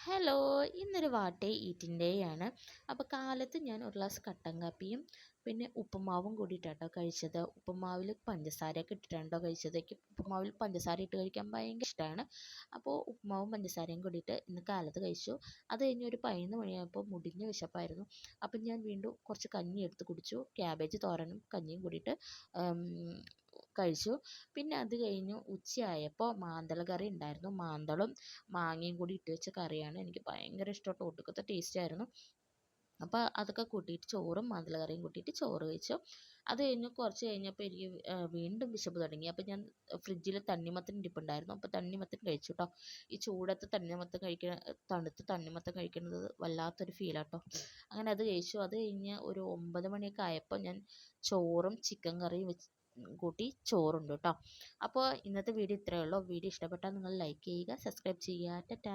Hello, ഇന്നൊരു വാട്ടേ ഈറ്റിൻ്റെ ആണ്. അപ്പോൾ കാലത്ത് ഞാൻ ഒരു ഗ്ലാസ് കട്ടൻ കാപ്പിയും പിന്നെ ഉപ്പുമാവും കൂടിയിട്ടാട്ടോ കഴിച്ചത്. ഉപ്പുമാവിൽ പഞ്ചസാരയൊക്കെ ഇട്ടിട്ടാണോ കഴിച്ചത്. എനിക്ക് ഉപ്പുമാവിൽ പഞ്ചസാര ഇട്ട് കഴിക്കാൻ ഭയങ്കര ഇഷ്ടമാണ്. അപ്പോൾ ഉപ്പുമാവും പഞ്ചസാരയും കൂടിയിട്ട് ഇന്ന് കാലത്ത് കഴിച്ചു. അത് കഴിഞ്ഞ് ഒരു 11 മണിയായപ്പോൾ മുടിഞ്ഞ വിശപ്പായിരുന്നു. അപ്പം ഞാൻ വീണ്ടും കുറച്ച് കഞ്ഞി എടുത്ത് കുടിച്ചു. ക്യാബേജ് തോരനും കഞ്ഞിയും കൂടിയിട്ട് കഴിച്ചു. പിന്നെ അത് കഴിഞ്ഞു ഉച്ചയായപ്പോൾ മാന്തൾ കറി ഉണ്ടായിരുന്നു. മാന്തളും മാങ്ങയും കൂടി ഇട്ട് വെച്ച കറിയാണ്. എനിക്ക് ഭയങ്കര ഇഷ്ടപ്പെട്ടു. ഒടുക്കത്തെ ടേസ്റ്റ് ആയിരുന്നു. അപ്പോൾ അതൊക്കെ കൂട്ടിയിട്ട് ചോറും മാന്തൾ കറിയും കൂട്ടിയിട്ട് ചോറ് കഴിച്ചു. അത് കഴിഞ്ഞ് കുറച്ച് കഴിഞ്ഞപ്പോൾ എനിക്ക് വീണ്ടും വിശപ്പ് തുടങ്ങി. അപ്പോൾ ഞാൻ ഫ്രിഡ്ജിൽ തണ്ണിമത്തൻ ഇരിപ്പുണ്ടായിരുന്നു. അപ്പോൾ തണ്ണിമത്തൻ കഴിച്ചു കേട്ടോ. ഈ ചൂടത്ത് തണ്ണിമത്തൻ തണുത്ത് തണ്ണിമത്തൻ കഴിക്കുന്നത് വല്ലാത്തൊരു ഫീലാട്ടോ. അങ്ങനെ അത് കഴിച്ചു. അത് കഴിഞ്ഞ് ഒരു 9 മണിയൊക്കെ ആയപ്പോൾ ഞാൻ ചോറും ചിക്കൻ കറിയും കൂട്ടി ചോറുണ്ട് കേട്ടോ. അപ്പോൾ ഇന്നത്തെ വീഡിയോ ഇത്രയേ ഉള്ളൂ. വീഡിയോ ഇഷ്ടപ്പെട്ടാൽ നിങ്ങൾ ലൈക്ക് ചെയ്യുക, സബ്സ്ക്രൈബ് ചെയ്യുക. ടാറ്റാ.